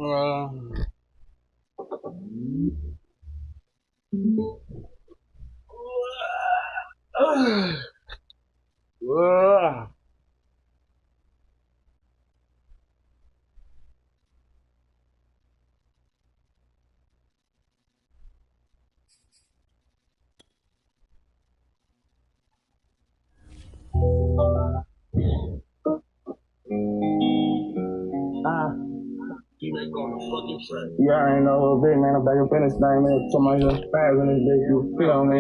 Yeah, I ain't know a little bit, man. I'm back up in this thing, man. Somebody just spazzing this bitch, you feel me?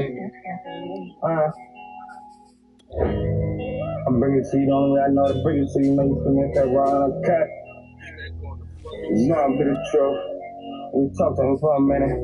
I'm bringing to you the only way I know to bring it to you, man. You feel me? If that run, I'm cut. You know I'm been the truth. We talked to him for a minute.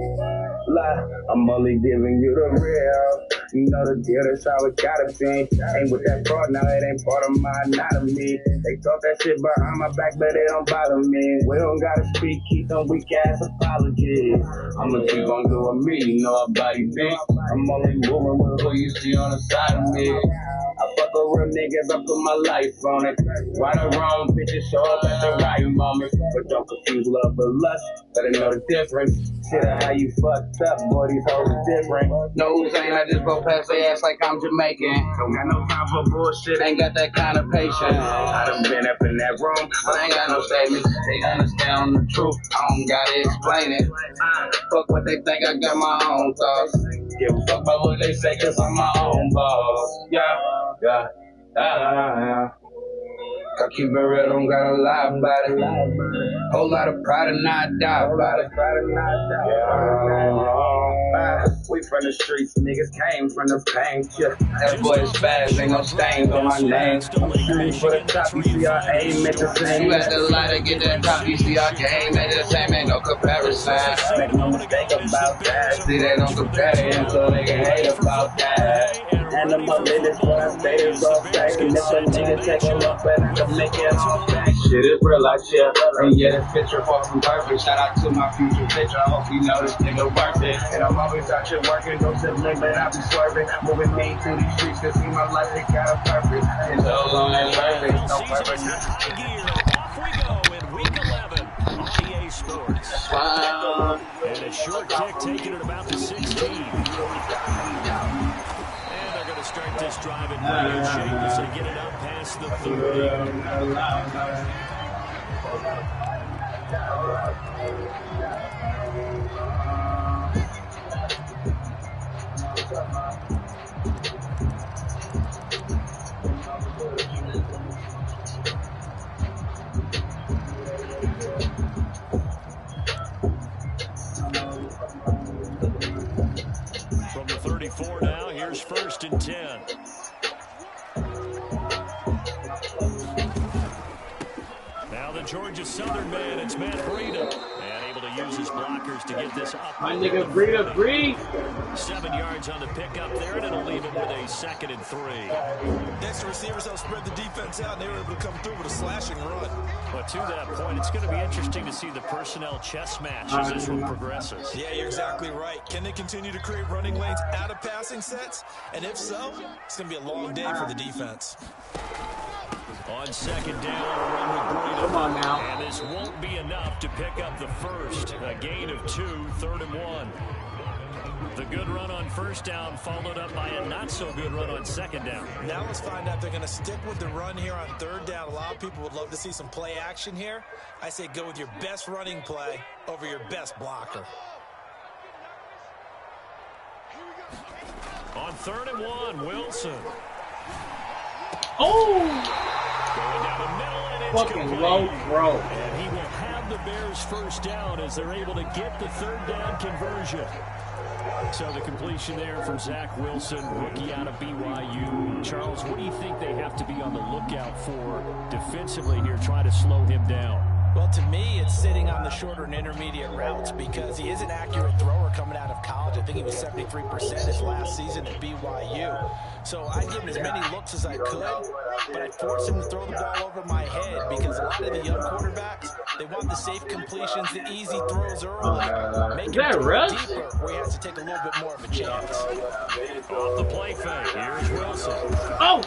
Lie, I'm only giving you the real. You know the deal, that's how it gotta be. Ain't with that fraud, now it ain't part of my anatomy. They talk that shit behind my back, but it don't bother me. We don't gotta speak, keep them weak ass apologies. I'ma keep on doing me, you know I body big. I'm only moving with who you see on the side of me. I fuck with real niggas, I put my life on it. Right or wrong, bitches show up at the right moment. But don't confuse love with lust, better know the difference. Shit, how you fucked up, boy, these hoes are different. No, ain't I just go past their ass like I'm Jamaican. Don't got no time for bullshit, ain't got that kind of patience. I done been up in that room, but I ain't got no statements. They understand the truth, I don't gotta explain it. Fuck what they think, I got my own thoughts. Give a fuck about what they say, cause I'm my own boss. Yeah. I keep it real, don't gotta lie about it. Whole lot of pride and I die about it. We from the streets, niggas came from the pain. That boy is fast, ain't no stains on my name. I'm shooting for the top, you see our aim at the same. You had the light to get that top, you see our game at the same, ain't no comparison. Make no mistake about that. See, they don't compare it until they can hate about that. And I'm up in this, what I say is all fact. And if a nigga take a look back, I can make it all back. Shit is real, I share. And yeah, this picture far from perfect. Shout out to my future bitch, I hope you know this nigga worth it. And I'm always out here working, no sibling, but I be swerving. Moving me through these streets to see my life, it got a purpose. And those on that purpose, no purpose. Off we go in week 11 on EA Sports. And a short kick taken at about the 16. Start this drive in pretty good shape as they get it up past the 30. From the 34 now, here's 1st and 10. Now the Georgia Southern man, it's Matt Breida. And able to use his blockers to get this up. My nigga Breida, breathe. 7 yards on the pickup there, and it'll leave him with a 2nd and 3. Next, the receivers helped spread the defense out, and they were able to come through with a slashing run. But to that point, it's going to be interesting to see the personnel chess match as this one progresses. Yeah, you're exactly right. Can they continue to create running lanes out of passing sets? And if so, it's going to be a long day for the defense. On 2nd down, a run with Breida. Come on now. And this won't be enough to pick up the first. A gain of 2, 3rd and 1. The good run on 1st down followed up by a not-so-good run on 2nd down. Now let's find out if they're going to stick with the run here on 3rd down. A lot of people would love to see some play action here. I say go with your best running play over your best blocker. On 3rd and 1, Wilson. Oh! Going down the middle, and it's fucking complete. low throw. And he will have the Bears 1st down as they're able to get the 3rd down conversion. So the completion there from Zach Wilson, rookie out of BYU. Charles, what do you think they have to be on the lookout for defensively here, trying to slow him down? Well, to me, it's sitting on the shorter and intermediate routes because he is an accurate thrower coming out of college. I think he was 73% his last season at BYU. So I'd give him as many looks as I could, but I'd force him to throw the ball over my head because a lot of the young quarterbacks, they want the safe completions, the easy throws early. Make him throw deeper where he has to take a little bit more of a chance. Off the play fake, here's Wilson. Oh!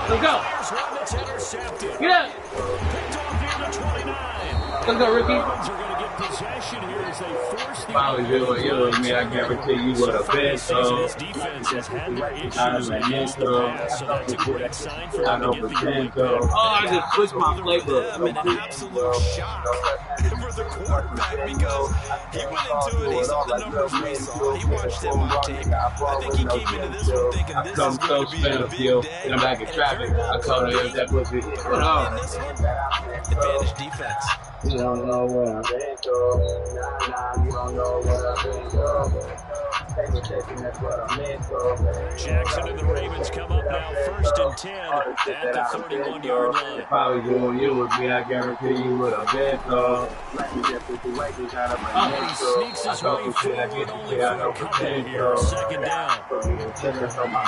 Let's go! There's one that's intercepted. Get up! Picked off near the 29. Let's go, Ricky. Ravens are going to get possession here as they force the Probably do it. You know me, I guarantee you would have been. This defense has had their issues against the pass, so that's a great sign for them to get the early pick. Oh, I just switched my playbook. An absolute shock for the quarterback because he went into it, he saw the numbers we saw, he watched them on tape. I think he came into this one thinking this is going to be a big day. And I'm back in traffic. I told her that was it. Advantage defense. You don't know where I've been through. Nah, you don't know what I've been through. That's what I'm in for. Jackson and the Ravens come up now 1st and 10 at the 31-yard line. Probably doing you with me, I guarantee you would have been so. He sneaks his way forward only for a couple here. 2nd down.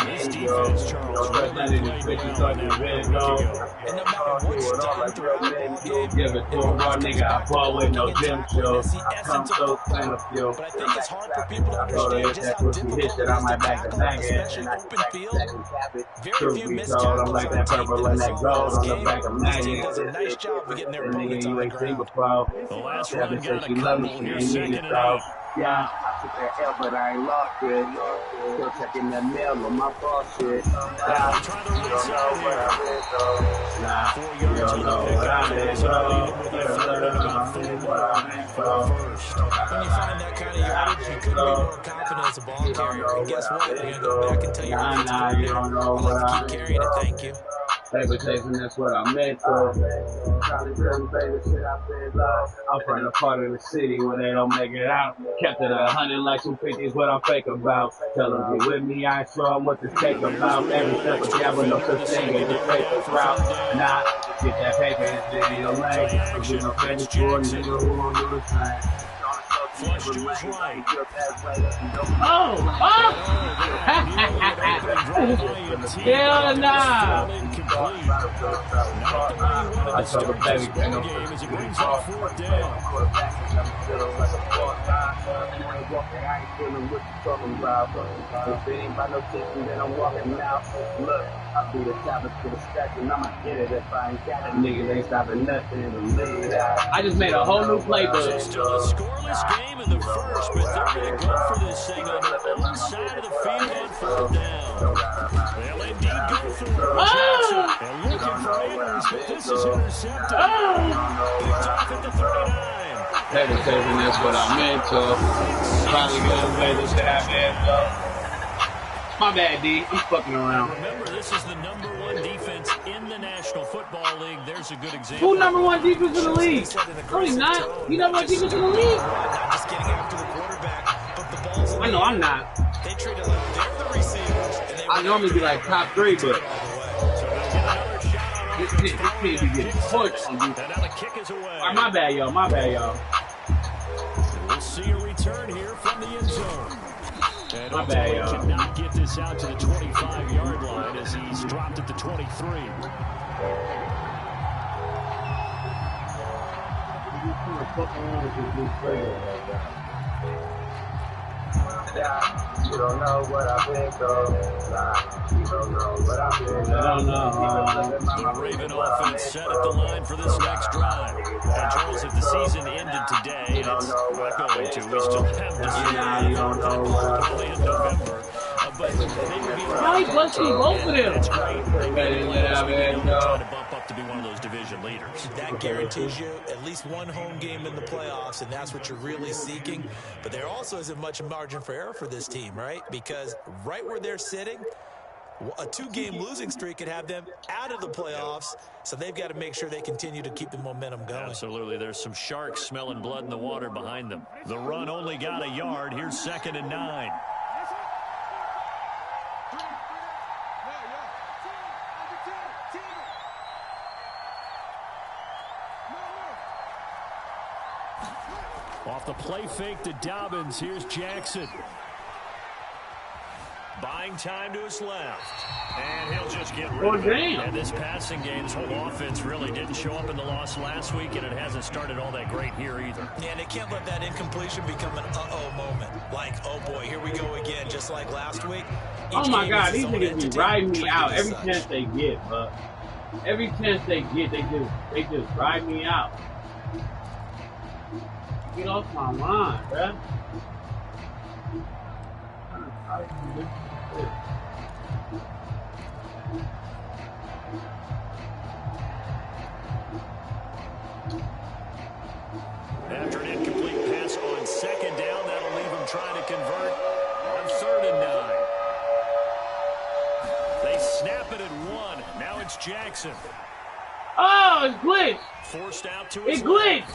This defense, Charles, really played well on that one ago. And no matter what's done throughout the ball game, Give it to a raw nigga, I ball with no gym shows. it's the I come essence so of kind of feel. but I think it's hard for people to understand just how difficult it is to tackle, especially open field. Very few missed tackles I'm like on that tape purple in and this that gold on the game. back of This team Maggie. does a nice job of getting their And opponents nigga, on you the ain't seen ground. before. The last Yeah, run they got said a she love me, couple she here, ain't 2nd need and it, though. 8. Yeah, I took that L, but I ain't lost it. Still checking that mail on my bullshit. Now they try the right side here. Nah, 4 you yards don't on know the what I pickup. did, So bro. lead them with a 3rd and about 4 for the first. When you find that kind of yardage, you couldn't be more confident as a ball carrier. And guess what? You're going to go back and tell your kids, Nah, you don't know I'd what like I to keep carrying it, thank you. Paper chasing, that's what I meant for. I'm from the part of the city where they don't make it out. Kept it 100 like 250 is what I'm fake about. Tell them get with me, I ain't sure what this cake about. Every step of gambling, no such thing as a fake route. Nah, get that paper, it's in your lane. You know, famous for a nigga who won't do the same. Flush to his right. Oh! Hell nah! I saw the baby game as it brings up 4th down. If it ain't by no kitchen, then I'm walking out. Look, I'll be the top of the stack, and I'ma get it if I ain't got it. Niggas ain't stopping nothing. I just made a whole new playbook. Still a scoreless game in the first, but they're going to go for this thing on their own side of the field on 4th down. They'll indeed go for it. Jackson, and looking for Andrews, but this is intercepted. Picked off at the 39. Paper chasing, that's what I meant to. Probably gonna play this shit out there, my bad, D. I'm fucking around. Remember, this is the #1 defense in the National Football League. There's a good example. Who #1 defense in the league? No, he's not. He #1 defense in the league. Not just getting after the quarterback, but the balls. I know I'm not. They treat it like they're the receivers. And they I normally be like top 3, but this kid be getting pushed on defense. And now the kick is away. Alright, my bad, y'all. We'll see a return here from the end zone. And My bad, ultimately y'all. cannot get this out to the 25-yard line as he's dropped at the 23. You don't know what I've been through. You don't know what I've been through. I don't know. The Raven offense set at the line for this next drive. And Charles, if the season ended today, and it's not going to, we still have the season You don't know what early in November. But they would be Why he busting both of them? That's great. They would be man, trying to bump up to be one of those division leaders. That guarantees you at least one home game in the playoffs, and that's what you're really seeking. But there also isn't much margin for error for this team, right? Because right where they're sitting, a 2-game losing streak could have them out of the playoffs, so they've got to make sure they continue to keep the momentum going. Absolutely. There's some sharks smelling blood in the water behind them. The run only got a yard. Here's 2nd and 9. Off the play fake to Dobbins. Here's Jackson. Buying time to his left. And he'll just get rid of it. And this passing game, this whole offense really didn't show up in the loss last week, and it hasn't started all that great here either. Yeah, and they can't let that incompletion become an uh-oh moment. Like, oh boy, here we go again, just like last week. Oh my God, these niggas be riding me out every chance they get, but every chance they get, they just ride me out. Get off my line, bruh. After an incomplete pass on second down, that'll leave him trying to convert on 3rd and 9. They snap it at 1. Now it's Jackson. Oh, it's glitched. Forced out to his It glitched.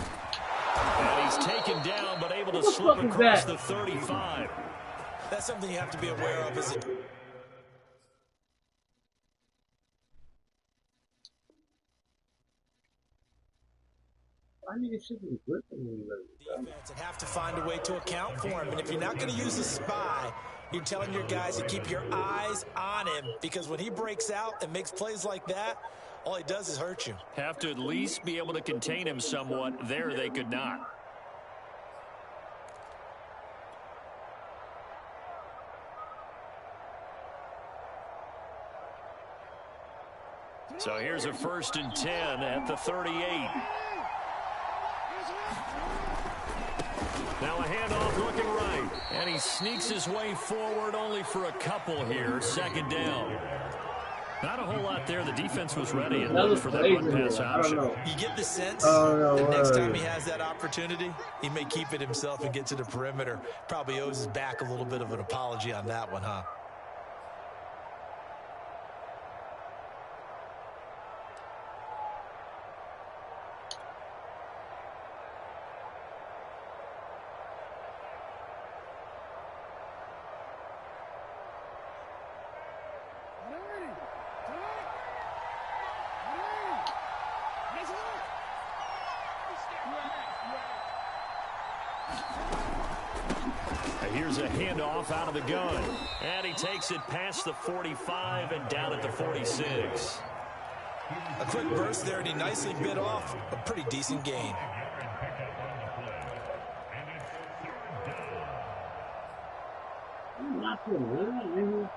And he's taken down, but able to slip across the 35. That's something you have to be aware of. Is it? I need to shoot him gripping me. Defense and have to find a way to account for him. And if you're not going to use a spy, you're telling your guys to keep your eyes on him, because when he breaks out and makes plays like that, all he does is hurt you. Have to at least be able to contain him somewhat. There they could not. So here's a 1st and 10 at the 38. Now a handoff looking right. And he sneaks his way forward only for a couple here. 2nd down. Not a whole lot there. The defense was ready and looked for that run-pass option. You get the sense the next time he has that opportunity, he may keep it himself and get to the perimeter. Probably owes his back a little bit of an apology on that one, huh? Here's a handoff out of the gun. And he takes it past the 45 and down at the 46. A quick burst there, and he nicely bit off a pretty decent gain. I'm not doing that, nigga.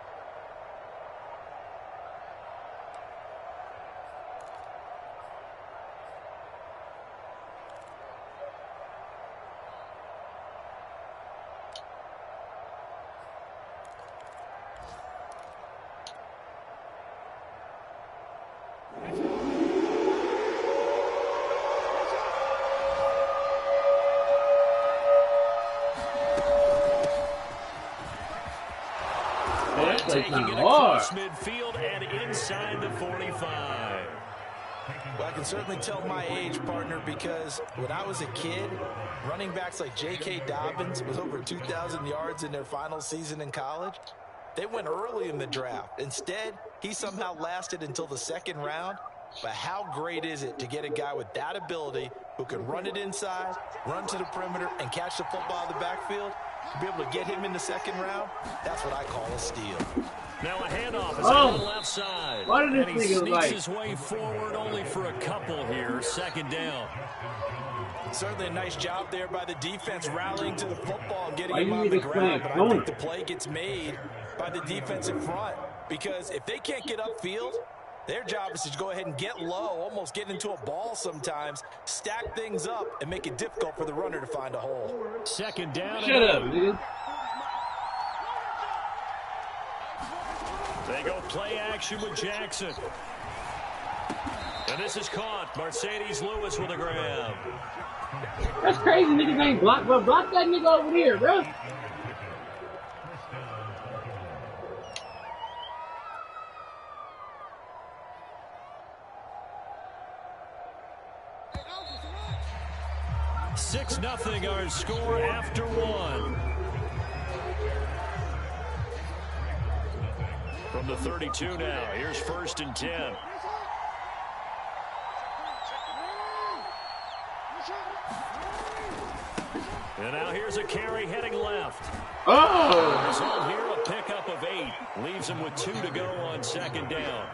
Taking it across midfield and inside the 45. Well, I can certainly tell my age, partner, because when I was a kid, running backs like J.K. Dobbins was over 2,000 yards in their final season in college. They went early in the draft. Instead, he somehow lasted until the 2nd round. But how great is it to get a guy with that ability who can run it inside, run to the perimeter, and catch the football out of the backfield? To be able to get him in the 2nd round, that's what I call a steal. Now a handoff is on the left side. Why did this and he nigga sneaks his way forward only for a couple here. 2nd down. Certainly a nice job there by the defense rallying to the football and getting him on the ground. But I think the play gets made by the defense in front. Because if they can't get upfield, their job is to go ahead and get low, almost get into a ball sometimes, stack things up, and make it difficult for the runner to find a hole. 2nd down. Shut up, nigga. They go play action with Jackson. And this is caught. Mercedes Lewis with a grab. That's crazy. Niggas ain't block, bro. Block that nigga over here, bro. Six 0 our score after 1. From the 32 now, here's 1st and 10. And now here's a carry heading left. Oh! Result here, a pickup of 8. Leaves him with 2 to go on 2nd down.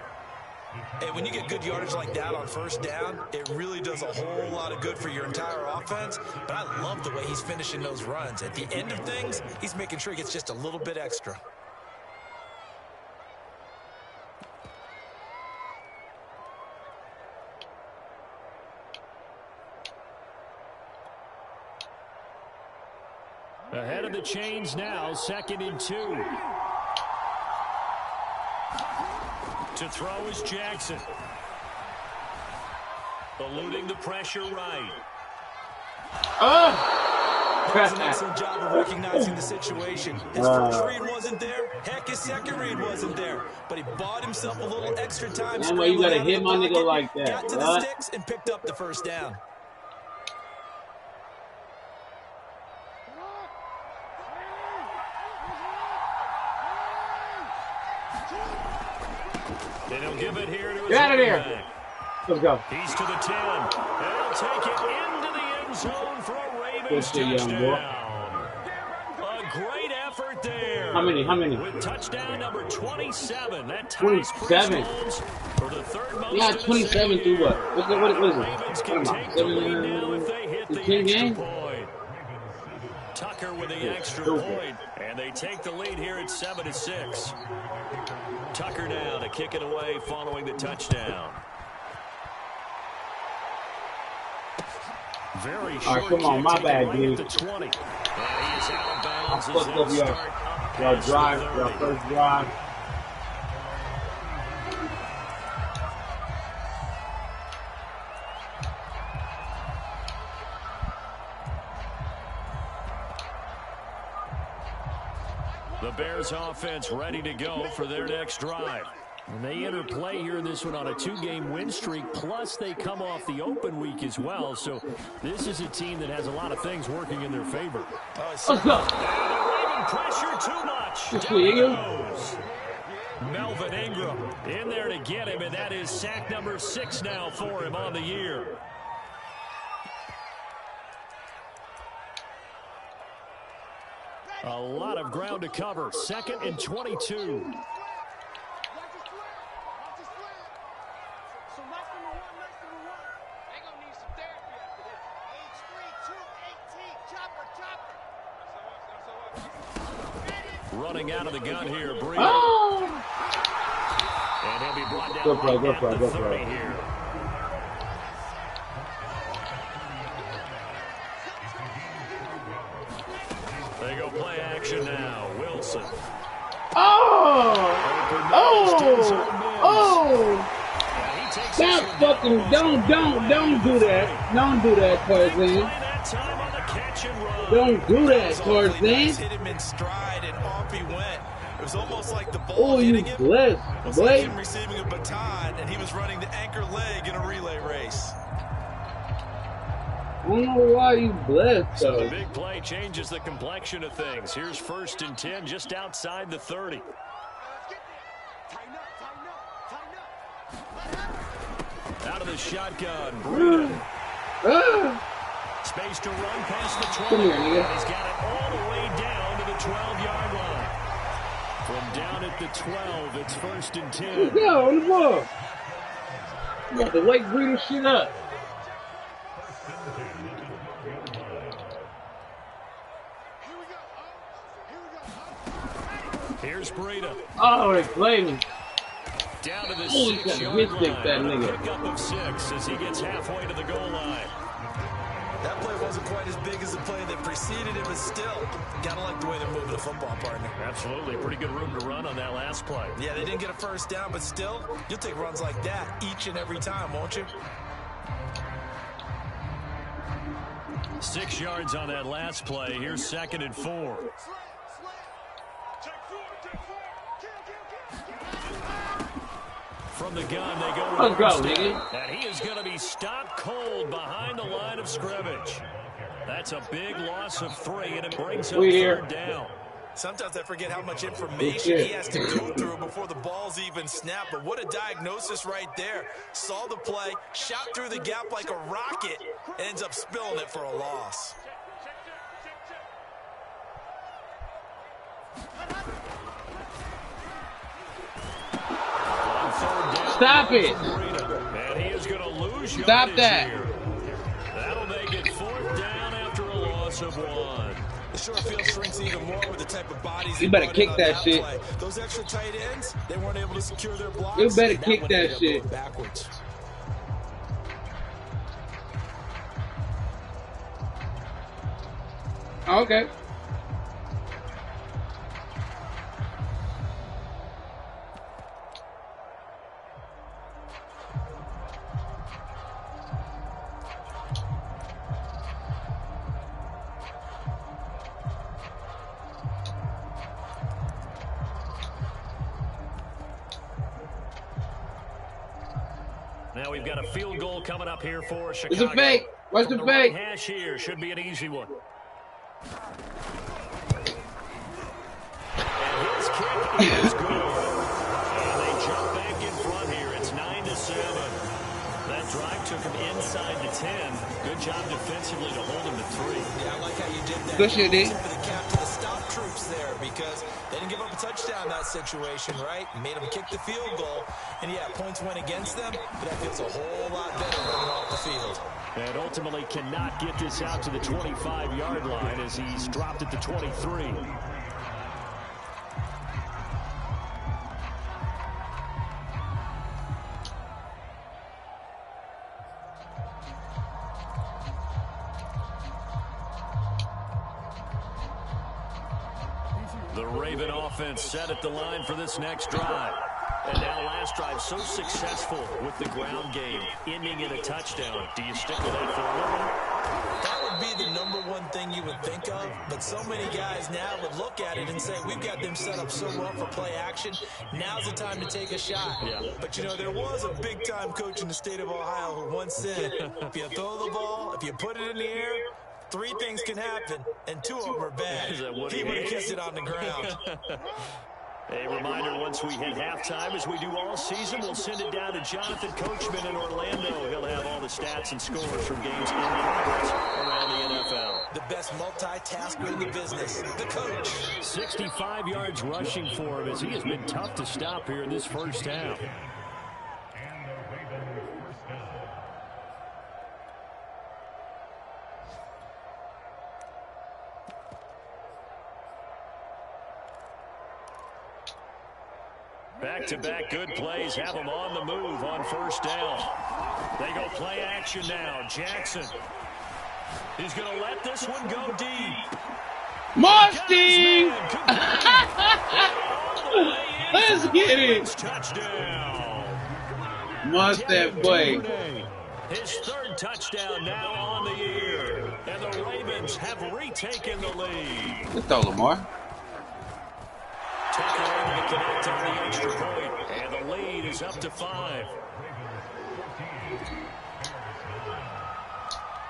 Hey, when you get good yardage like that on 1st down, it really does a whole lot of good for your entire offense. But I love the way he's finishing those runs. At the end of things, he's making sure he gets just a little bit extra. Ahead of the chains now, 2nd and 2. To throw is Jackson. Eluding the pressure right. Does an excellent job of recognizing the situation. His first read wasn't there. Heck, his second read wasn't there. But he bought himself a little extra time. That's why you gotta hit my nigga like that. Got to the sticks and picked up the first down. And he'll give it here to his Get out of there. back. Let's go. He's to the 10. They'll take it into the end zone for a Ravens Good shit, young boy. touchdown. A great effort there. How many? How many? With touchdown number 27. That ties 27. for the third most. Yeah, 27 through what? What is it? Ravens What am can I? take the lead now if they hit the 10 extra games? point. Tucker with the extra point, and they take the lead here at 7-6. Tucker now to kick it away following the touchdown. Very short. Come on, my bad, dude. The 20. And he is out of bounds. I fucked up your drive, your first drive. The Bears offense ready to go for their next drive. And they enter play here in this one on a 2-game win streak, plus they come off the open week as well. So this is a team that has a lot of things working in their favor. Let's go. And pressure too much. Good Down goes Melvin Ingram in there to get him, and that is sack number 6 now for him on the year. A lot of ground to cover. 2nd and 22. Running out of the gun here, Breeden. Oh! And he'll be brought down Good play, good at play, the good 30 play. here. They go play action now. Wilson. Oh! Oh! That fucking don't do that. Don't do that, Tarzan. Don't do that, Tarzan. Hit him in stride and off he went. It was almost like the ball Oh, you hitting him. blessed, It was like boy. him receiving a baton, and he was running the anchor leg in a relay race. I don't know why you blessed, So the though. big play changes the complexion of things. Here's 1st and 10 just outside the 30. Out of the shotgun, Breeden. Space to run past the 20. Come here, nigga. And he's got it all the way down to the 12-yard line. From down at the 12, it's 1st and 10. Let's go on the ball. You got the white Breeder shit up. Here's Breeden. Oh, they played me. Down to the Oh, you 6-yard got hit line. stick that nigga. Pick up of 6 as he gets halfway to the goal line. That play wasn't quite as big as the play that preceded it, but still, gotta like the way they're moving the football, partner. Absolutely. Pretty good room to run on that last play. Yeah, they didn't get a first down, but still, you'll take runs like that each and every time, won't you? 6 yards on that last play. Here's 2nd and 4. From the gun, they go. Let's go, nigga. And he is going to be stopped cold behind the line of scrimmage. That's a big loss of 3, and it brings up 3rd down. Sometimes I forget how much information he has to go through before the ball's even snapped. But what a diagnosis right there. Saw the play, shot through the gap like a rocket, ends up spilling it for a loss. Stop it. And he is going to lose Stop that. here. That'll make it 4th down after a loss of 1. The short field shrinks even more with the type of bodies. You better kick that shit. Play. Those extra tight ends, they weren't able to secure their blocks. You better That kick one that ended up shit. going backwards. Okay. Now we've got a field goal coming up here for Chicago. It's a fake. What's the fake? Right hash here should be an easy one. And his kick is good. And they jump back in front here. It's 9-7. That drive took him inside the 10. Good job defensively to hold him to 3. Yeah, I like how you did that. Good shit, D. For the cap to the stop troops there because they didn't give up a touchdown in that situation, right? Made them kick the field goal. And, yeah, points went against them, but that feels a whole lot better running off the field. And ultimately cannot get this out to the 25-yard line as he's dropped at the 23. The Raven offense set at the line for this next drive. And now last drive so successful with the ground game, ending in a touchdown. Do you stick with that for a little? That would be the #1 thing you would think of, but so many guys now would look at it and say, we've got them set up so well for play action. Now's the time to take a shot. Yeah. But, you know, there was a big-time coach in the state of Ohio who once said, if you throw the ball, if you put it in the air, 3 things can happen, and 2 of them are bad. Is that what He would have kissed it on the ground. A reminder, once we hit halftime, as we do all season, we'll send it down to Jonathan Coachman in Orlando. He'll have all the stats and scores from games in progress around the NFL. The best multitasker in the business, the coach. 65 yards rushing for him as he has been tough to stop here in this first half. Back-to-back good plays have them on the move on first down. They go play action now. Jackson. He's going to let this one go deep. Mustang! Let's get it. Touchdown. Mustang boy. His 3rd touchdown now on the year. And the Ravens have retaken the lead. Let's go, Lamar. Tucker able to connect on the extra point, and the lead is up to 5.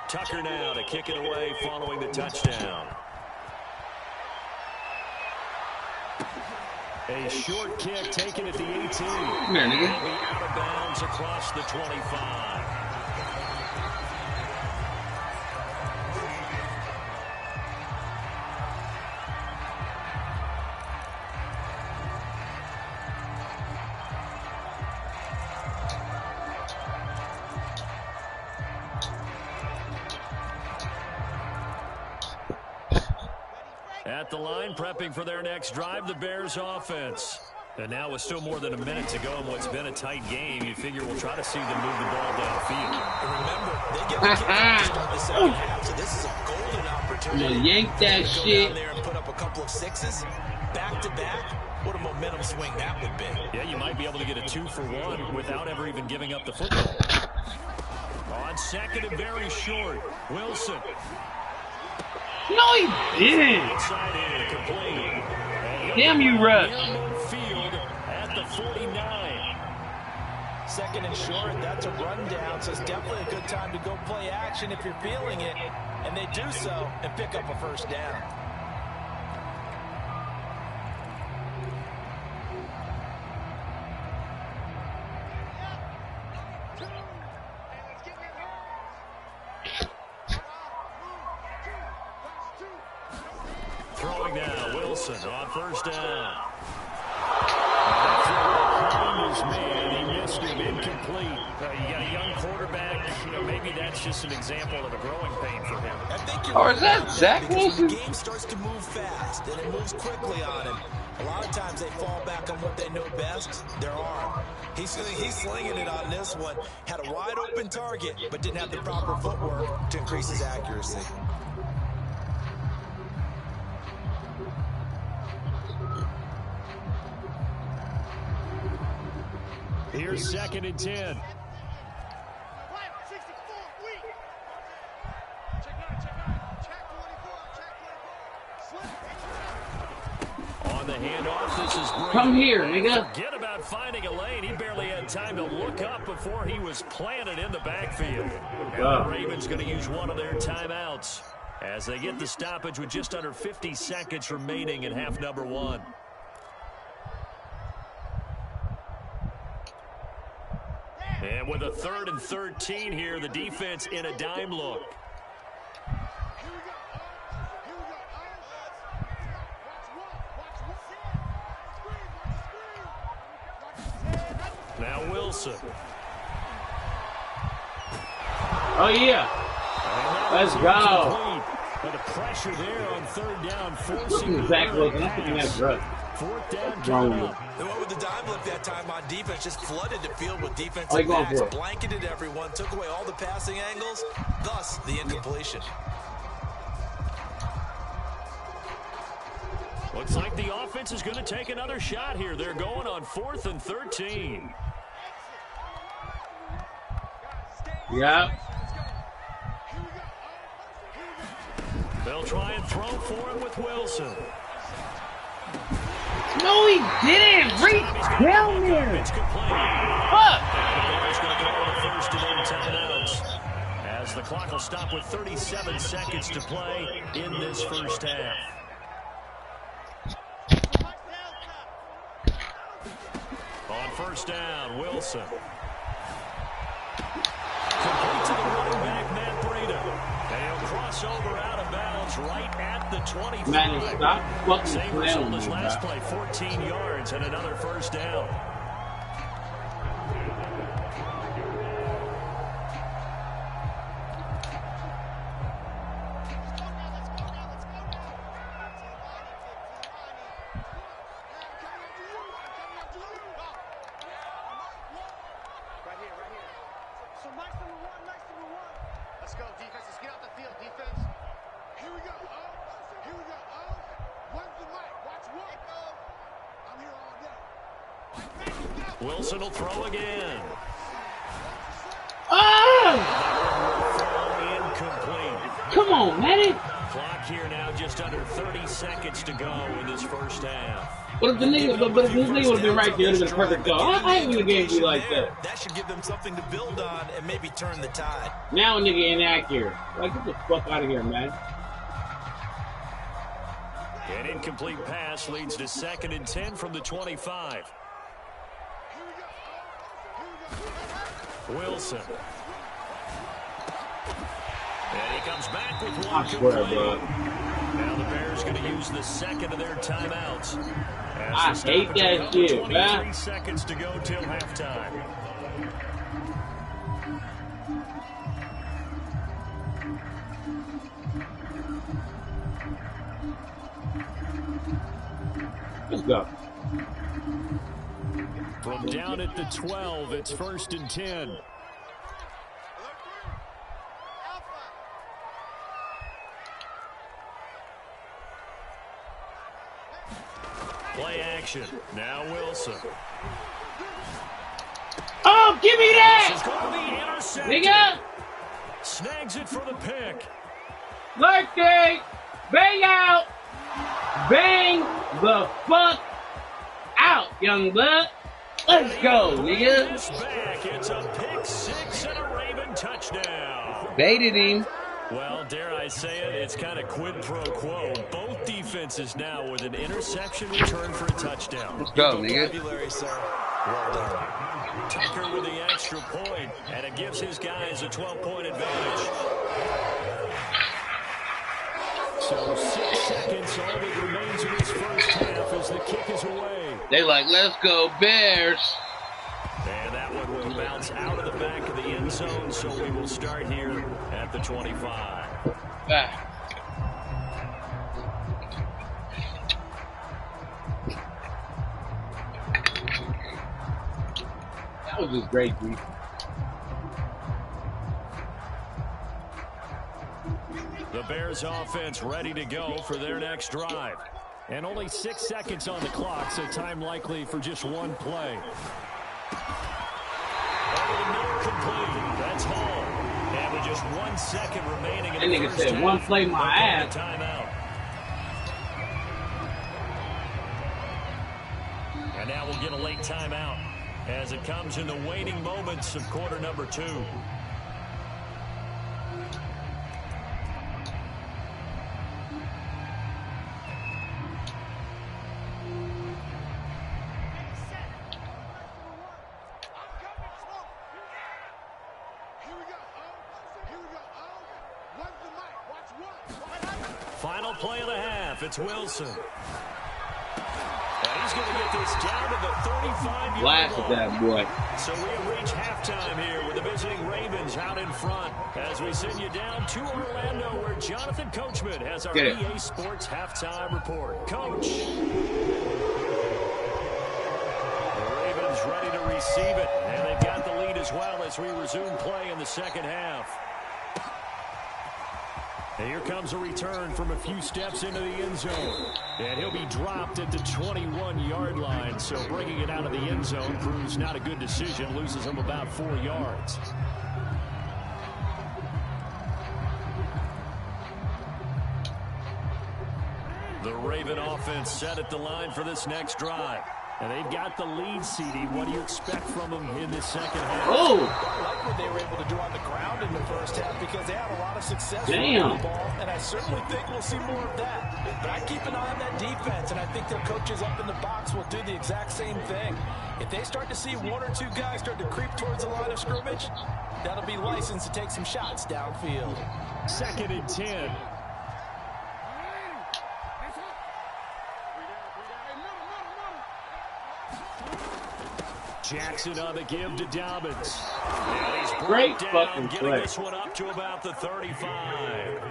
Tucker now to kick it away following the touchdown. A short kick taken at the 18. Come here, nigga. Will be out of bounds across the 25. At the line, prepping for their next drive, the Bears offense. And now with still more than a minute to go in what's been a tight game, you figure we'll try to see them move the ball downfield. And remember, they get the kick to start the second half, so this is a golden opportunity. You yank that Go shit. down there and put up a couple of 6s, back-to-back. What a momentum swing that would be. Yeah, you might be able to get a 2-for-1 without ever even giving up the football. On second and very short, Wilson. No, he didn't. Inside in, complete. Damn you, Russ. Field at the 49. Second and short, that's a rundown, so it's definitely a good time to go play action if you're feeling it. And they do so and pick up a first down. Throwing now, Wilson on first down. His man, he missed him, incomplete. You got a young quarterback, maybe that's just an example of a growing pain for him. I think you're Or is that Zach Wilson? The game starts to move fast, and it moves quickly on him. A lot of times they fall back on what they know best, their arm. He's slinging it on this one. Had a wide open target, but didn't have the proper footwork to increase his accuracy. Here's second and 10. On the handoff, this is great. Come here, nigga. Forget about not finding a lane. He barely had time to look up before he was planted in the backfield. Now the Ravens going to use one of their timeouts as they get the stoppage with just under 50 seconds remaining in half number 1. And with a 3rd and 13 here, the defense in a dime look. Now Wilson. Oh, yeah. Let's go. But the pressure there on 3rd down, Look forcing at Zach Wilson. I'm thinking that's rough. 4th down. What's wrong with him? They went with the dime look that time on defense, just flooded the field with Oh, defensive he going backs, for it. blanketed everyone, took away all the passing angles, thus the incompletion. Looks like the offense is going to take another shot here. They're going on 4th and 13. Yeah. They'll try and throw for him with Wilson. No, he didn't. Reach down there. It's complete. Fuck. Bears going to go on the 1st and 10 timeouts as the clock will stop with 37 seconds to play in this first half. On 1st down, Wilson. Complete to the running back, Matt Breida. And he'll cross over out of bounds right at the 25. Man, stop fucking Same playing result with as me, last bro. play, 14 yards and another 1st down. Wilson will throw again. Oh! Incomplete. Come on, man. Clock here now, just under 30 seconds to go in this first half. What if the nigga, but if this nigga would have been right there, it would have been perfect goal. I hate when the game be like that. That should give them something to build on and maybe turn the tide. Now a nigga inaccurate. Like, get the fuck out of here, man. An incomplete pass leads to 2nd and 10 from the 25. Wilson. And he comes back with one I swear, complete. bro. Now the Bears going to use the 2nd of their timeouts. I hate that shit, 23 man. seconds to go till halftime. Let's go. From down at the 12, it's 1st and 10. Play action. Now Wilson. Oh, give me This is that! going to be intercepted. Nigga! Snags it for the pick. Lurking! Bang out! Bang the fuck out, young blood! Let's go, nigga! This back. It's a pick 6 and a Raven touchdown. Baited him. Well, dare I say it, it's kind of quid pro quo. Both defenses now with an interception return for a touchdown. Let's go, nigga. Vocabulary, sir. Well done. Tucker with the extra point, and it gives his guys a 12-point advantage. So 6 seconds, all that remains in this first half as the kick is away. They like, let's go, Bears. And that one will bounce out of the back of the end zone, so we will start here at the 25. Ah. That was just great, dude. The Bears offense ready to go for their next drive. And only 6 seconds on the clock, so time likely for just one play. Over the middle, complete. That's Hall. And with just 1 second remaining in That the nigga first said, half, one play my they'll ass. call a timeout. And now will get a late timeout as it comes in the waning moments of quarter number 2. Final play of the half. It's Wilson. And he's going to get this down to the 35-yard line. SpazzDaBoi's. So we have reached halftime here with the visiting Ravens out in front as we send you down to Orlando where Jonathan Coachman has our EA Sports halftime report. Coach. The Ravens ready to receive it, and they've got the lead as well as we resume play in the second half. And here comes a return from a few steps into the end zone. And he'll be dropped at the 21-yard line. So bringing it out of the end zone proves not a good decision. Loses him about 4 yards. The Raven offense set at the line for this next drive. And they've got the lead, CD. What do you expect from them in the second half? Oh! I like what they were able to do on the ground in the first half because they had a lot of success running the ball, and I certainly think we'll see more of that. But I keep an eye on that defense, and I think their coaches up in the box will do the exact same thing. If they start to see 1 or 2 guys start to creep towards the line of scrimmage, that'll be license to take some shots downfield. 2nd and 10. Jackson on the give to Dobbins. And he's Great down, fucking getting play. this one up to about the 35.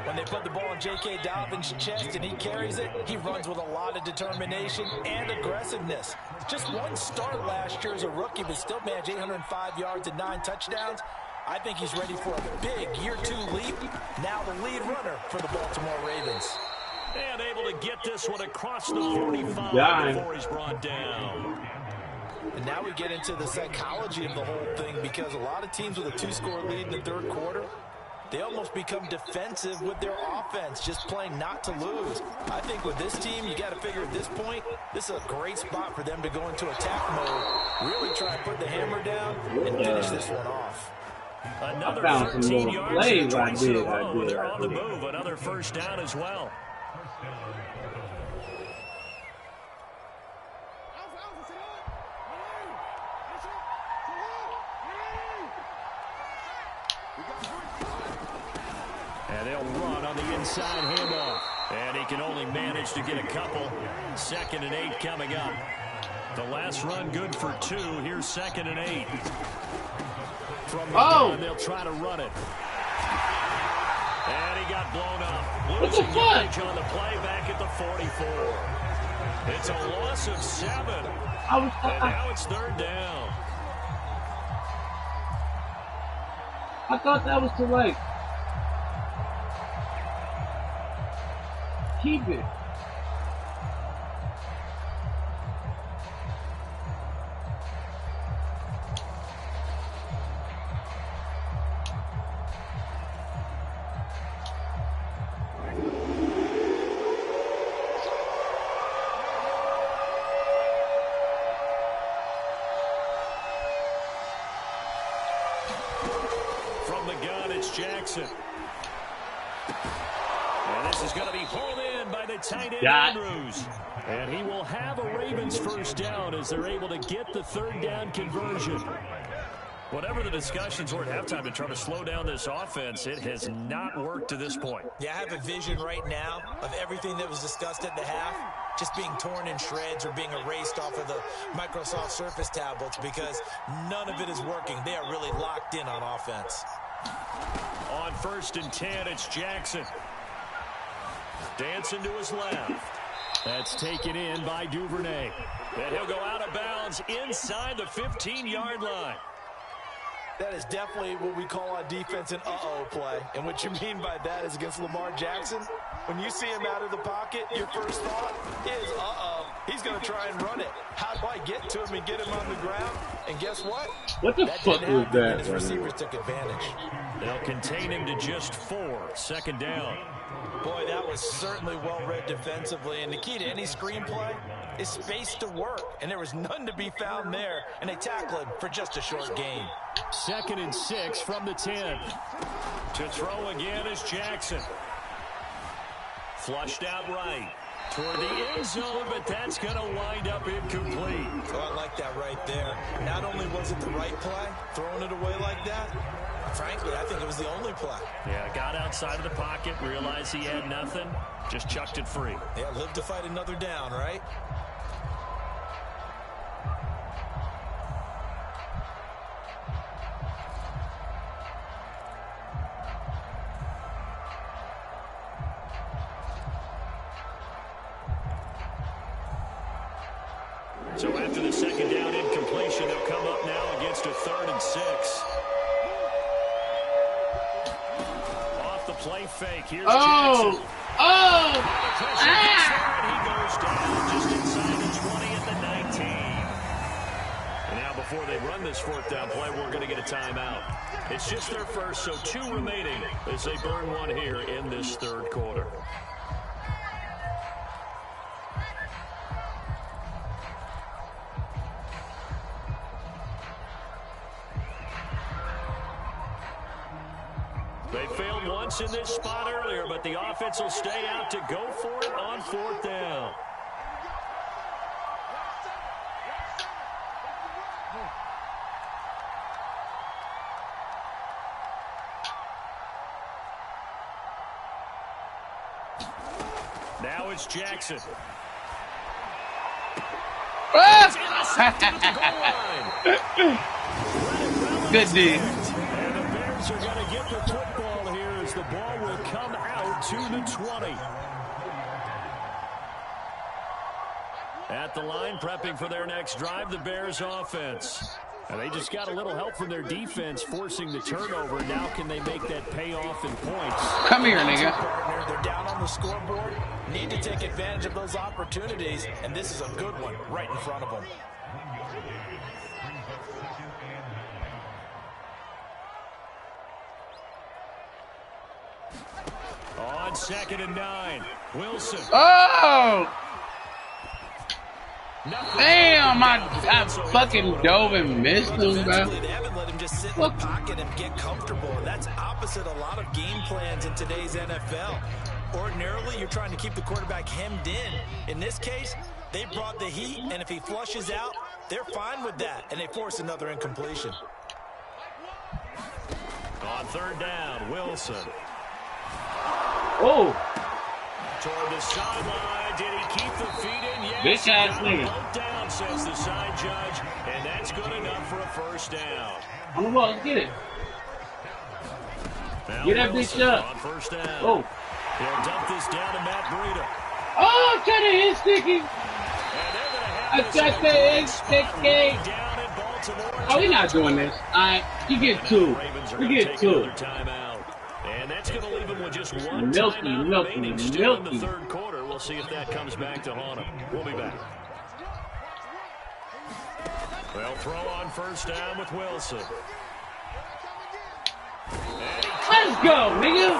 When they put the ball in J.K. Dobbins' chest and he carries it, he runs with a lot of determination and aggressiveness. Just 1 start last year as a rookie, but still managed 805 yards and 9 touchdowns. I think he's ready for a big year 2 leap. Now the lead runner for the Baltimore Ravens. And able to get this one across the 45 before he's brought down. And now we get into the psychology of the whole thing because a lot of teams with a 2-score lead in the third quarter, they almost become defensive with their offense, just playing not to lose. I think with this team, you got to figure at this point, this is a great spot for them to go into attack mode, really try and put the hammer down and finish this one off. Another I found some 13 little yards plays. I did. They're on the move. Another first down as well. And they'll run on the inside handoff. And he can only manage to get a couple. 2nd and 8 coming up. The last run good for 2. Here's 2nd and 8. From the gun, they'll try to run it. And he got blown up. Losing yardage on the play back at the 44. It's a loss of 7. And now it's 3rd down. I thought that was too late. Keep it. From the gun, it's Jackson. And this is going to be pulled in by the tight end, Andrews. And he will have a Ravens first down as they're able to get the 3rd down conversion. Whatever the discussions were at halftime to try to slow down this offense, it has not worked to this point. Yeah, I have a vision right now of everything that was discussed at the half just being torn in shreds or being erased off of the Microsoft Surface tablets because none of it is working. They are really locked in on offense. On 1st and 10, it's Jackson. Dancing to his left. That's taken in by Duvernay. And he'll go out of bounds inside the 15-yard line. That is definitely what we call on defense an uh-oh play. And what you mean by that is against Lamar Jackson, when you see him out of the pocket, your first thought is, uh-oh, he's going to try and run it. How do I get to him and get him on the ground? And guess what? What the fuck was that? And his receivers took advantage. They'll contain him to just 4. Second down. Boy, that was certainly well-read defensively. And the key to any screenplay is space to work. And there was none to be found there. And they tackled him for just a short gain. 2nd and 6 from the 10. To throw again is Jackson. Flushed out right. Toward the end zone, but that's going to wind up incomplete. Oh, I like that right there. Not only was it the right play, throwing it away like that, frankly, I think it was the only play. Yeah, got outside of the pocket, realized he had nothing, just chucked it free. Yeah, live to fight another down, right? So after the 2nd down incompletion, they'll come up now against a 3rd and 6. Off the play fake. Here's Jackson. He goes down just inside the 20 at the 19. And now before they run this 4th down play, we're going to get a timeout. It's just their first, so 2 remaining as they burn one here in this 3rd quarter. They failed once in this spot earlier, but the offense will stay out to go for it on 4th down. Now it's Jackson. Good D. And the Bears are going to get the football here as the ball will come out to the 20. At the line, prepping for their next drive, the Bears offense. And they just got a little help from their defense forcing the turnover. Now can they make that pay off in points? Come here, nigga. They're down on the scoreboard. Need to take advantage of those opportunities. And this is a good one right in front of them. On 2nd and 9, Wilson. Oh! Damn, I fucking dove and missed him, bro. They haven't let him just sit in the pocket and get comfortable. That's opposite a lot of game plans in today's NFL. Ordinarily, you're trying to keep the quarterback hemmed in. In this case, they brought the heat, and if he flushes out, they're fine with that, and they force another incompletion. On 3rd down, Wilson. Oh! Toward the sideline, did he keep the feet in? Yes. Bitch ass nigga. Both down, says the side judge, and that's good enough for a 1st down. On the ball, let's get it. Now Get that Wilson bitch up. on 1st down. Oh. He'll dump this down to Matt Breida. Oh, try to hit sticky. I got the hit sticky. Down in Baltimore. Oh, we're not doing this. All right, you get 2. You get 2. Timeout. And that's going to leave him with just one Milky, timeout milky, remaining still in the milky. 3rd quarter. We'll see if that comes back to haunt him. We'll be back. They'll throw on 1st down with Wilson. Let's go, nigga.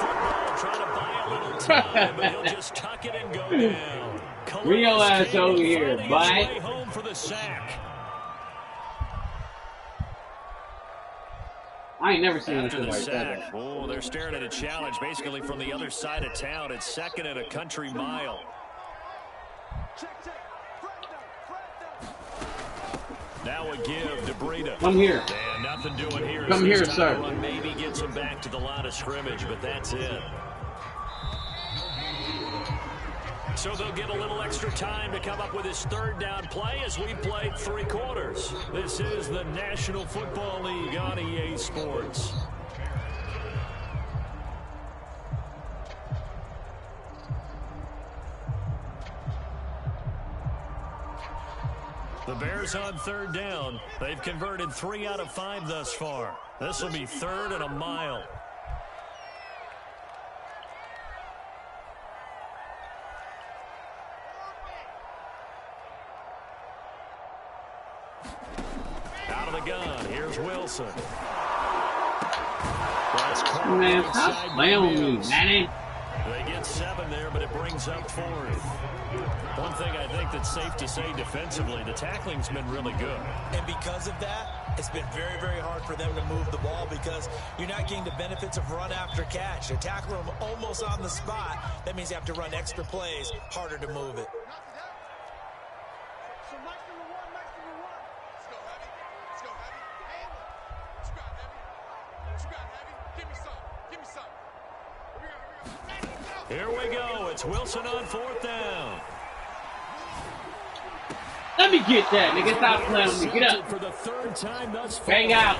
Trying to buy a little time, but he'll just tuck it and go down. Real ass over here, Finding his bye. way home for the sack. I ain't never seen After anything the like sack, that. oh, they're staring at a challenge basically from the other side of town. It's 2nd and a country mile. Now a give to Breida. Come here. And nothing doing here. Come here, sir. Run maybe gets him back to the line of scrimmage, but that's it. So they'll get a little extra time to come up with his 3rd down play as we played 3 quarters. This is the National Football League on EA Sports. The Bears on third down. They've converted 3 out of 5 thus far. This will be 3rd and a mile. Out of the gun. Here's Wilson. Man, stop playing with me, Manny. They get 7 there, but it brings up 4th. One thing I think that's safe to say defensively, the tackling's been really good. And because of that, it's been very, very hard for them to move the ball because you're not getting the benefits of run after catch. They're tackling them almost on the spot. That means you have to run extra plays, harder to move it. Here we go. It's Wilson on 4th down. Let me get that, nigga. Stop playing with me. Get up. For the 3rd time thus far. Bang out.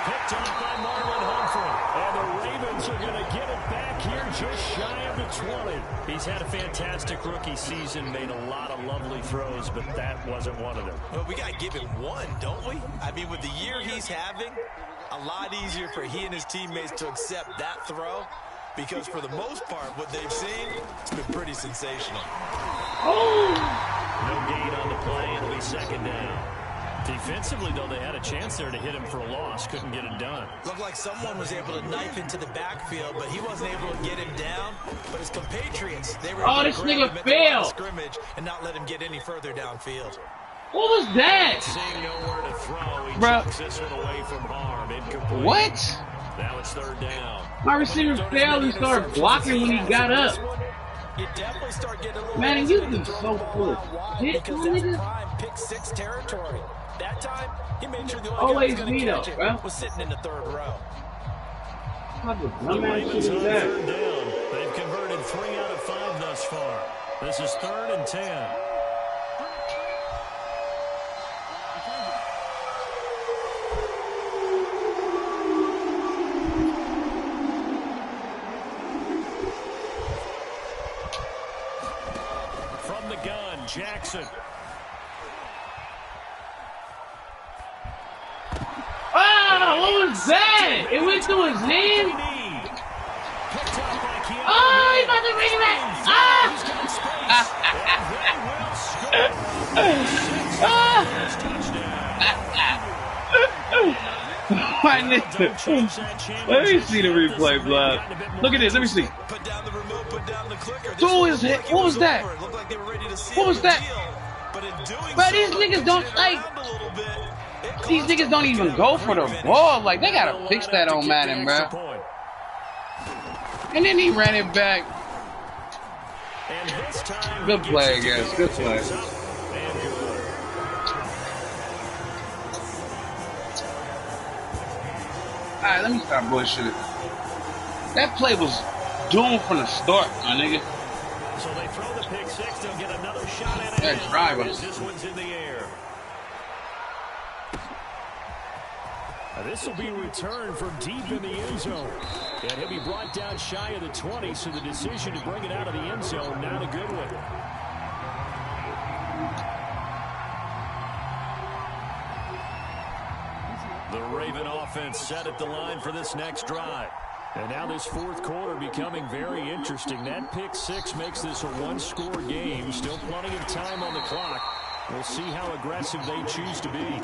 Picked off by Marlon Humphrey. And the Ravens are going to get it back here just shy of the 20. He's had a fantastic rookie season, made a lot of lovely throws, but that wasn't one of them. Well, we got to give him one, don't we? I mean, with the year he's having, a lot easier for he and his teammates to accept that throw. Because for the most part, what they've seen, it's been pretty sensational. Oh! No gain on the play. It'll be 2nd down. Defensively, though, they had a chance there to hit him for a loss. Couldn't get it done. Looked like someone was able to knife into the backfield, but he wasn't able to get him down. But his compatriots, they were able this to grab nigga him at failed. the scrimmage and not let him get any further downfield. What was that? Seeing nowhere to throw, he Bruh. chucks this one away from harm. Incomplete. What? Now it's 3rd down. My receiver failed and started blocking when he got up. You definitely start getting a little Man, you be so full of shit, because my that's nigga. prime pick 6 territory. That time, he made sure the only guy Always who was going me to catch though, it bro. was sitting in the 3rd row. What the The dumbass Ravens shit on is that? 3rd down. They've converted 3 out of 5 thus far. This is 3rd and 10. From the gun, Jackson. Ah, what was that? It went through his hand? Oh, he about to bring it back. My nigga. Let me see the replay, blood. Look at this. Let me see. Put down the remote, put down the clicker. Through his head. What was that? Looked like they were ready to seal What was the that? deal, but in doing But so, these niggas don't, spin it like, around a little bit. It these caused niggas don't them to even get a go for the quick ball. Like, they gotta fix that on Madden, bro. And then he ran it back. Good play, guys. Good play. Alright, let me stop bullshitting. That play was doomed from the start, my nigga. So they throw the pick 6. They'll get another shot at it. That driver. This one's in the air. This will be returned from deep in the end zone. And he'll be brought down shy of the 20, so the decision to bring it out of the end zone, not a good one. The Raven offense set at the line for this next drive. And now this 4th quarter becoming very interesting. That pick 6 makes this a 1-score game. Still plenty of time on the clock. We'll see how aggressive they choose to be.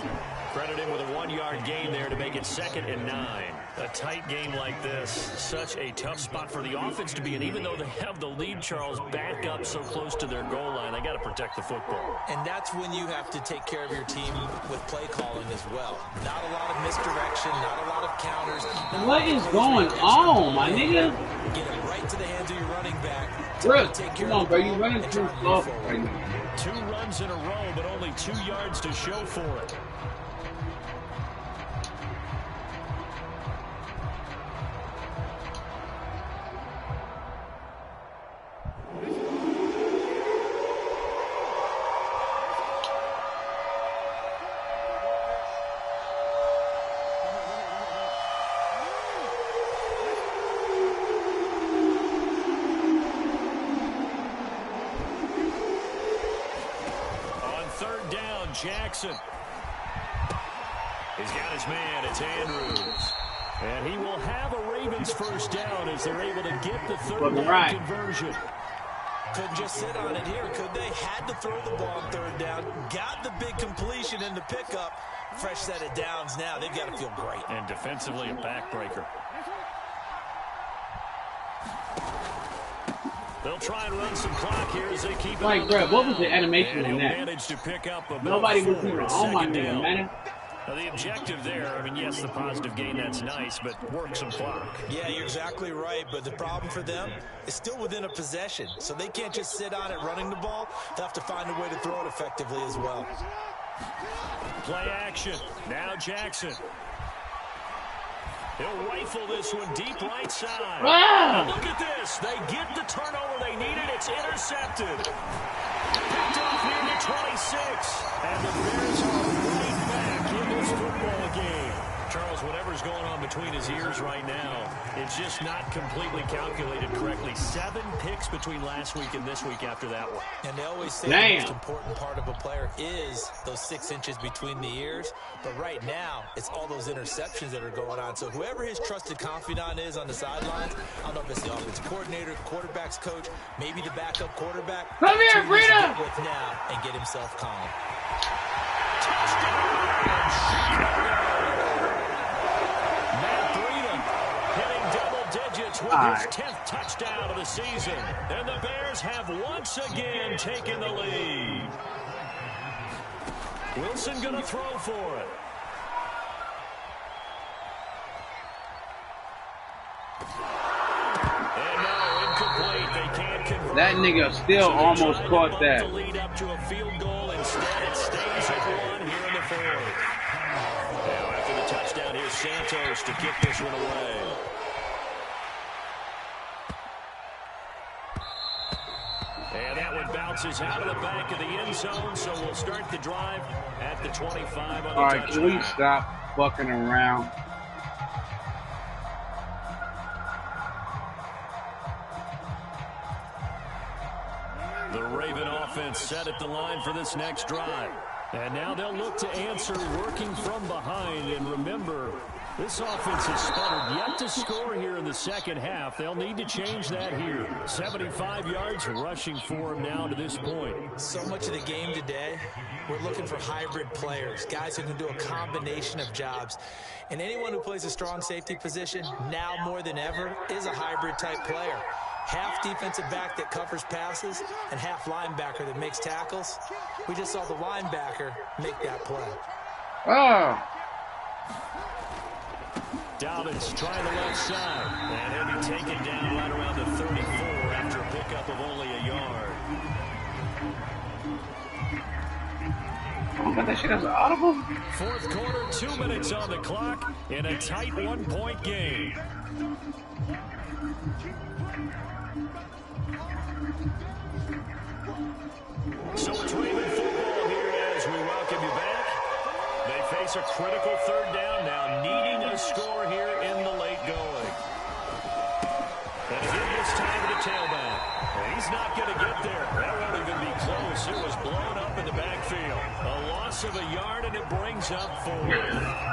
Credit him with a 1-yard gain there to make it 2nd and 9. A tight game like this, such a tough spot for the offense to be in. Even though they have the lead, Charles, back up so close to their goal line, they got to protect the football. And that's when you have to take care of your team with play calling as well. Not a lot of misdirection, not a lot of counters. What is going on, my nigga? Get it right to the hands of your running back. Bro, come on, bro. You running too slow right now. 2 runs in a row, but only 2 yards to show for it. Jackson. He's got his man. It's Andrews. And he will have a Ravens first down as they're able to get the third down conversion. Couldn't just sit on it here, could they? Had to throw the ball on third down. Got the big completion in the pickup. Fresh set of downs now. They've got to feel great. And defensively, a backbreaker. They'll try and run some clock here as they keep it. Like, bro, what was the animation in that? To pick up Nobody was even on my nigga, man. Now, the objective there, I mean, yes, the positive gain, that's nice, but work some clock. Yeah, you're exactly right, but the problem for them is still within a possession, so they can't just sit on it running the ball. They'll have to find a way to throw it effectively as well. Play action. Now Jackson. He'll rifle this one deep right side. Wow. Look at this. They get the turnover they needed. It's intercepted. Picked off near the 26. And the Bears are right back in this football game. Charles, whatever's going on between his ears right now, it's just not completely calculated correctly. 7 picks between last week and this week after that one. And they always say the most important part of a player is those 6 inches between the ears. But right now, it's all those interceptions that are going on. So whoever his trusted confidant is on the sidelines, I don't know if it's the offensive coordinator, quarterback's coach, maybe the backup quarterback. Come here, Frida! With now and get himself calm. With his 10th touchdown of the season. And the Bears have once again taken the lead. Wilson going to throw for it. And no, incomplete. They can't convert. That nigga still almost caught that. To lead up to a field goal. Instead, it stays at 1 here in the fourth. Now, after the touchdown, here's Santos to kick this one away. And that one bounces out of the back of the end zone, so we'll start the drive at the 25 on the All right, can we stop fucking around? The Raven offense set at the line for this next drive. And now they'll look to answer working from behind. And remember, this offense has sputtered yet to score here in the second half. They'll need to change that here. 75 yards rushing for him now to this point. So much of the game today, we're looking for hybrid players, guys who can do a combination of jobs. And anyone who plays a strong safety position, now more than ever, is a hybrid type player. Half defensive back that covers passes and half linebacker that makes tackles. We just saw the linebacker make that play. Oh. Dobbins trying the left side. And he'll be taken down right around the 34 after a pickup of only a yard. Oh, but that shit has an audible. Fourth quarter, 2 minutes on the clock in a tight 1-point game. So it's Raven football here as we welcome you back. They face a critical third down now, needing a score here in the late going. And again, this time to the tailback. And he's not going to get there. That won't even be close. It was blown up in the backfield. A loss of a yard, and it brings up 4.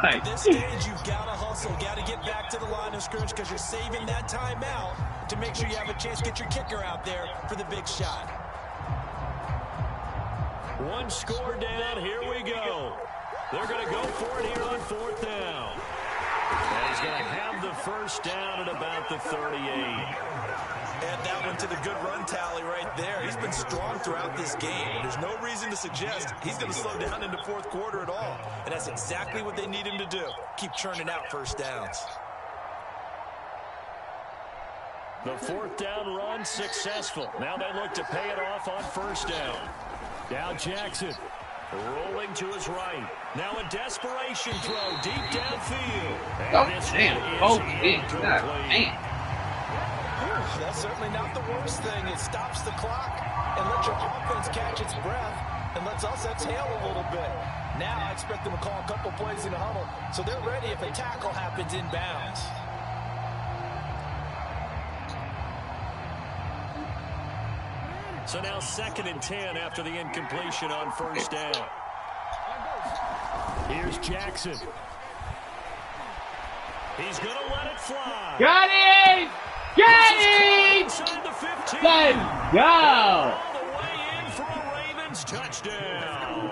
At this stage, you've got to hustle, got to get back to the line of scrimmage because you're saving that timeout to make sure you have a chance to get your kicker out there for the big shot. 1 score down. Here we go. They're going to go for it here on 4th down. And he's going to have the first down at about the 38. Add that one to the good run tally right there. He's been strong throughout this game. There's no reason to suggest he's going to slow down into 4th quarter at all. And that's exactly what they need him to do. Keep churning out first downs. The 4th down run successful. Now they look to pay it off on 1st down. Now Jackson rolling to his right. Now a desperation throw deep downfield. Oh, damn. Oh, damn. That's certainly not the worst thing. It stops the clock and lets your offense catch its breath and lets us exhale a little bit. Now I expect them to call a couple plays in the huddle so they're ready if a tackle happens inbounds. So now 2nd and 10 after the incompletion on 1st down. Here's Jackson. He's going to let it fly. Got it! Got it! Inside the 15. Let's go! All the way in for a Ravens touchdown.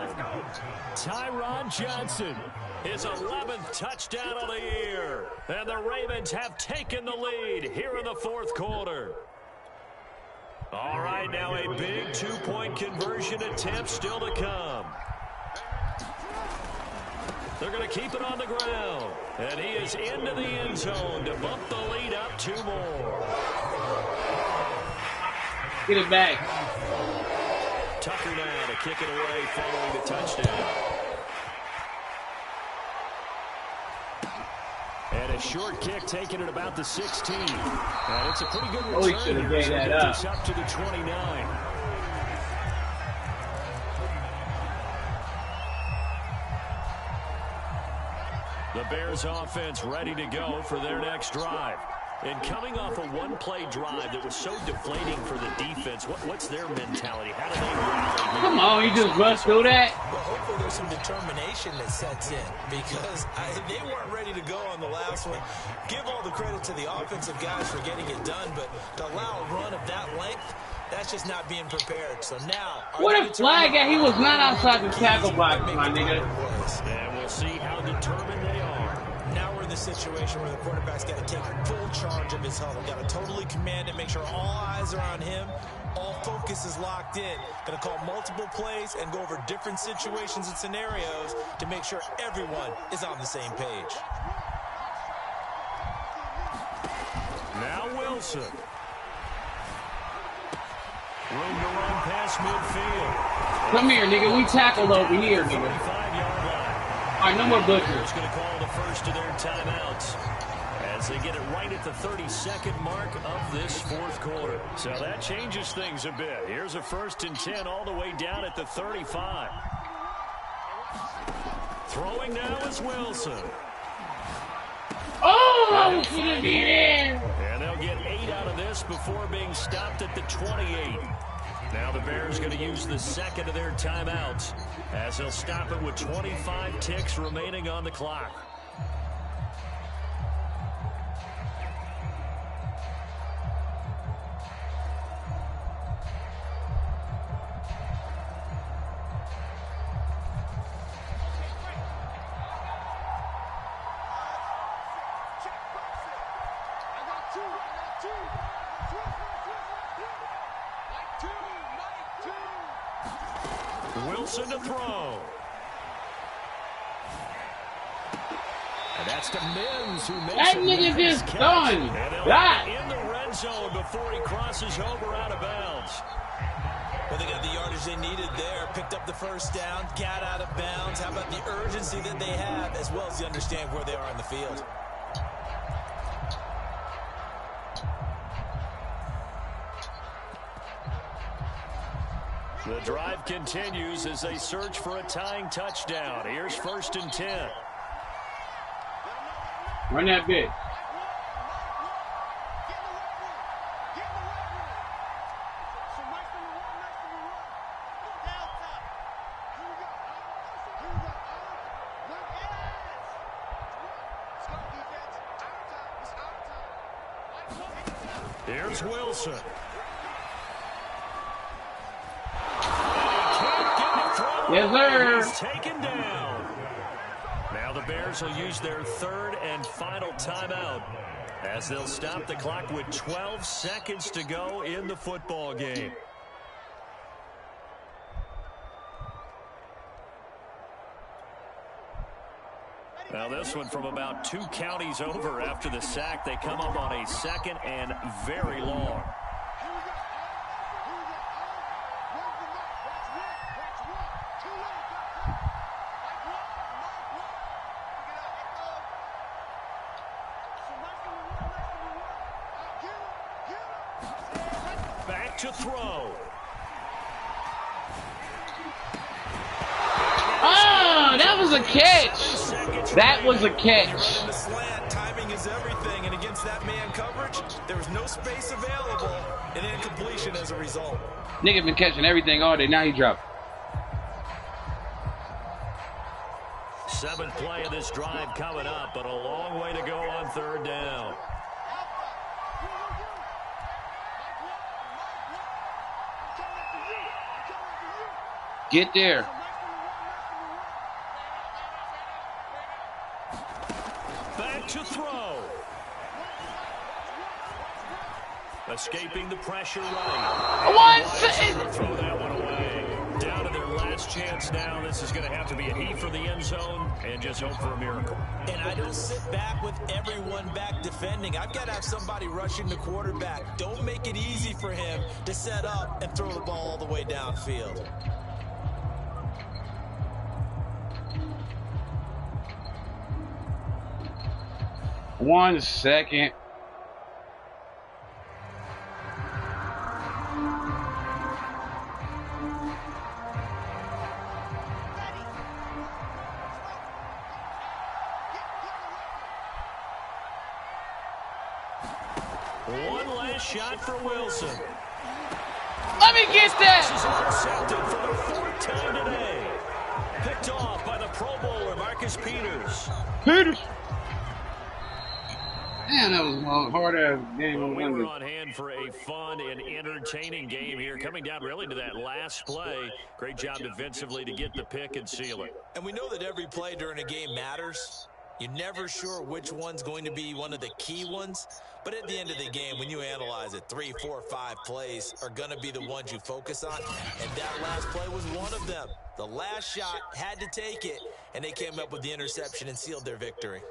Tyron Johnson, his 11th touchdown of the year. And the Ravens have taken the lead here in the fourth quarter. All right, now a big two-point conversion attempt still to come. They're going to keep it on the ground. And he is into the end zone to bump the lead up 2 more. Get it back. Tucker now to kick it away following the touchdown. And a short kick taken at about the 16. And it's a pretty good return. Oh, he should have gave that up. This up to the 29. The Bears offense ready to go for their next drive. And coming off a one-play drive that was so deflating for the defense, what's their mentality? How do they rally? Come on, you just bust through that. Well, hopefully there's some determination that sets in because they weren't ready to go on the last one. Give all the credit to the offensive guys for getting it done, but to allow a run of that length, that's just not being prepared. So now, what a flag that he was not outside the tackle box, my nigga. And we'll see how determined they are. Now we're in the situation where the quarterback's got to take full charge of his huddle. Got to totally command it, make sure all eyes are on him. All focus is locked in. Going to call multiple plays and go over different situations and scenarios to make sure everyone is on the same page. Now Wilson. Room to run past midfield. Come here, nigga. We tackled over here, nigga. 35-yard line. All right, no more butchers. It's going to call the first of their timeouts as they get it right at the 32nd mark of this fourth quarter. So that changes things a bit. Here's a 1st and 10 all the way down at the 35. Throwing now is Wilson. Oh, should have been there. And they'll get 8 out of this before being stopped at the 28. Now the Bears going to use the second of their timeouts as they'll stop it with 25 ticks remaining on the clock. Wilson to throw. And that's to Mims who makes That nigga just done. That. In the red zone before he crosses over out of bounds. Well, they got the yardage they needed there. Picked up the first down, got out of bounds. How about the urgency that they have as well as they understand where they are on the field? The drive continues as they search for a tying touchdown. Here's 1st and 10. Run that bit. Here's Wilson. Yes, sir. He's taken down. Now the Bears will use their 3rd and final timeout as they'll stop the clock with 12 seconds to go in the football game. Now this one from about 2 counties over after the sack. They come up on a 2nd and very long. Back to throw. Oh, that was a catch. That was a catch. The slant, timing is everything, and against that man coverage, there was no space available, and incompletion as a result. Nigga been catching everything all day. Now he dropped. 7th play of this drive coming up, but a long way to go on 3rd down. Get there. Back to throw. Escaping the pressure right. Throw that one away. Down to their last chance now. This is going to have to be a heat for the end zone and just hope for a miracle. And I don't sit back with everyone back defending. I've got to have somebody rushing the quarterback. Don't make it easy for him to set up and throw the ball all the way downfield. One second. One last shot for Wilson. Let me get that. This is intercepted for the 4th time today. Picked off by the Pro Bowler, Marcus Peters. Man, that was a hard-ass game. Well, we were on hand for a fun and entertaining game here. Coming down really to that last play. Great job defensively to get the pick and seal it. And we know that every play during a game matters. You're never sure which one's going to be one of the key ones. But at the end of the game, when you analyze it, 3, 4, 5 plays are going to be the ones you focus on. And that last play was one of them. The last shot had to take it, and they came up with the interception and sealed their victory.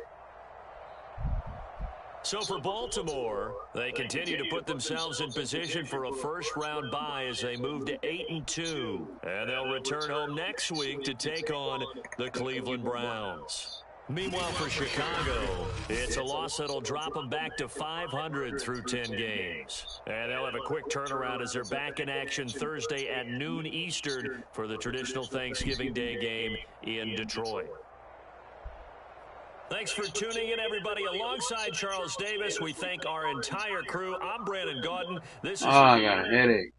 So for Baltimore, they continue to put themselves in position for a first-round bye as they move to 8-2. And they'll return home next week to take on the Cleveland Browns. Meanwhile, for Chicago, it's a loss that'll drop them back to 500 through 10 games. And they'll have a quick turnaround as they're back in action Thursday at noon Eastern for the traditional Thanksgiving Day game in Detroit. Thanks for tuning in, everybody. Alongside Charles Davis, we thank our entire crew. I'm Brandon Gaudin. This is I got a headache.